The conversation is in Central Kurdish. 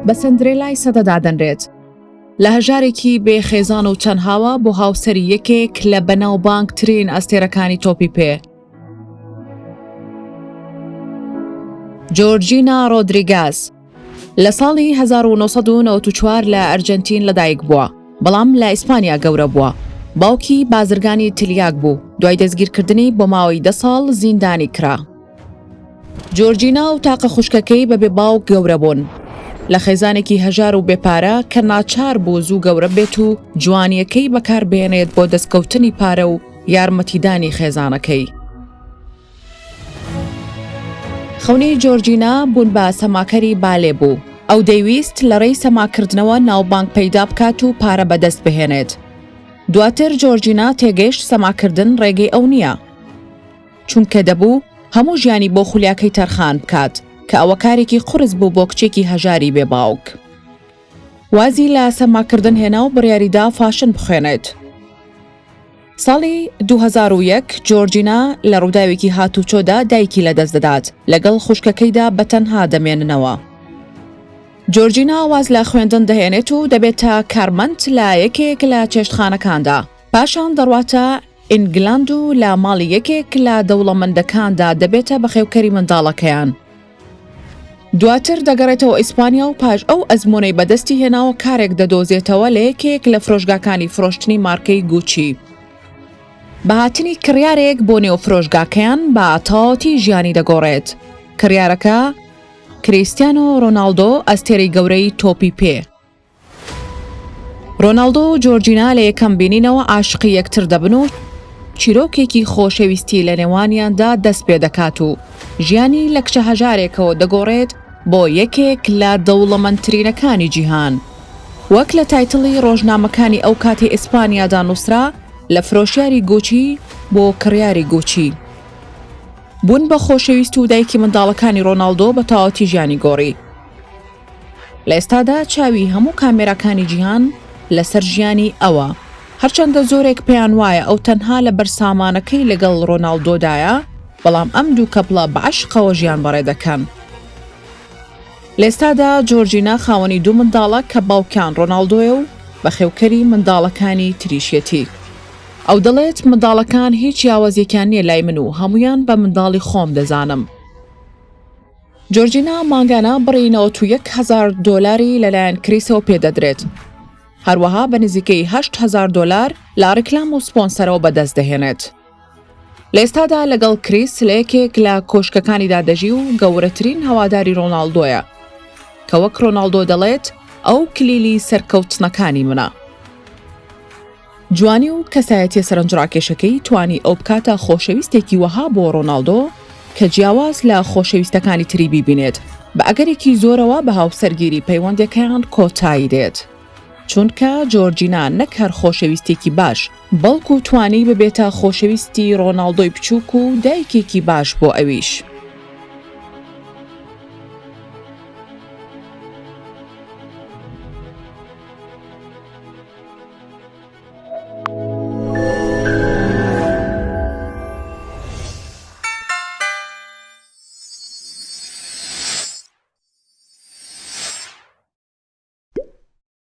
بە سندرێلای سەدەدا دەنرێت. لە هەژارێکی بێخێزان و چەندهاوە بۆ هاوسەری یەکێک لە بەناوبانگترین ئەستێرەکانی تۆپی پێ. جۆرجینا رۆدریگاز لە ساڵی 1994 لە ئەرجەنتین لەدایک بووە، بەڵام لە ئیسپانیا گەورە بووە. باوکی بازرگانی تلیاک بوو، دوای دەستگیرکردنی بۆ ماوەی 10 ساڵ زیندانی کرا. جۆرجینا و تاقە خوشکەکەی بەبێ باوک گەورە بوون لە خێزانێکی هەژار و بێپارە کە ناچار بوو زوو گەورە بێت و جوانیەکەی بەکاربێنێت بۆ دەستکەوتنی پارە و یارمەتیدانی خێزانەکەی. خەونەی جۆرجینا بوون بە سەماکەری بالێ بوو. ئەو دەیویست لە ڕێی سەماکردنەوە ناوبانگ پەیدا بکات و پارە بەدەست بهێنێت. دواتر جۆرجینا تێگەیشت سەماکردن ڕێگەی ئەو نییە، چونکە دەبوو هەموو ژیانی بۆ خولیاکەی تەرخان بکات کە ئەوە کارێکی قورس بوو بۆ کچێکی هەژاری بێباوک. وازی لە سەماکردن هێنا و بڕیاریدا فاشن بخوێنێت. ساڵی 2001 جۆرجینا لە ڕووداوێکی هاتوچۆدا دایکی لەدەست دەدات، لەگەڵ خوشکەکەیدا بەتەنها دەمێننەوە. جۆرجینا واز لە خوێندن دەهێنێت و دەبێتە کارمەند لە یەکێک لە چێشتخانەکاندا، پاشان دەڕواتە ئینگلاند و لە ماڵی یەکێک لە دەوڵەمەندەکاندا دەبێتە بەخێوکەری منداڵەکەیان. دواتر دەگەڕێتەوە ئیسپانیا و پاش ئەو ئەزمونەی بەدەستی هێناوە کارێک دەدۆزێتەوە لە یەکێک لە فرۆشگاکانی فرۆشتنی مارکەی گوچی. بەهاتنی کڕیارێک بۆ نێو فرۆشگاکەیان بە تەواوەتی ژیانی دەگۆڕێت. کڕیارەکە کریستیانۆ ڕۆناڵدۆ ئەستێرەی گەورەی تۆپی پێ. ڕۆناڵدۆ و جۆرجینا لە یەکەم بینینەوە عاشقی یەکتر دەبن و چیرۆکێکی خۆشەویستی لە نێوانیاندا دەست پێ دەکات و ژیانی لە کچە هەژارێکەوە دەگۆڕێت بۆ یەکێک لە دەوڵەمەندترینەکانی جیهان. وەک لە تایتڵی ڕۆژنامەکانی ئەو کاتی ئیسپانیادا نووسرا، لە فرۆشیاری گوچی بۆ کڕیاری گوچی. بوون بە خۆشەویست و دایکی منداڵەکانی ڕۆناڵدۆ بە تەواوەتی ژیانی گۆڕی. لە ئێستادا چاوی هەموو کامێراکانی جیهان لەسەر ژیانی ئەوە، هەرچەندە زۆرێک پێیان وایە ئەو تەنها لە بەرسامانەکەی لەگەڵ ڕۆناڵدۆدایە، بەڵام ئەم دوو کەپڵە بە عەشقەوە ژیان بەڕێ دەکەن. لە ئێستادا جۆرجینا خاوەنی دوو منداڵە کە باوکیان ڕۆناڵدۆیە و بەخێوکەری منداڵەکانی تریشێتی. ئەو دەڵێت منداڵەکان هیچ یاوەزیەکیان نییە لای من و هەمویان بە منداڵی خۆم دەزانم. جۆرجینا ماگانە بڕی $91,000 لەلایەن کریسەوە پێدەدرێت. هەروەها بە نزیکەی $8,000 لە ڕیکلام و سپۆنسەرەوە بەدەست دەهێنێت. لە ئێستادا لەگەڵ کریس لە یەکێک لە کۆشکەکانیدا دەژی و گەورەترین هەواداری ڕۆناڵدۆیە، کە وەک ڕۆناڵدۆ دەڵێت ئەو کلیلی سەرکەوتنەکانی منە. جوانی و کەسایەتی سەرنجڕاکێشەکەی توانی ئەو بکاتە خۆشەویستێکی وەها بۆ ڕۆناڵدۆ کە جیاواز لە خۆشەویستەکانی تری بیبینێت، بە ئەگەرێکی زۆرەوە بە هاوسەرگیری پەیوەندەکەیان کۆتایی دێت. چونکە جۆرجینا نەک هەر خۆشەویستێکی باش، بەڵکو توانی ببێتە خۆشەویستی ڕۆناڵدۆی بچووک و دایکێکی باش بۆ ئەویش.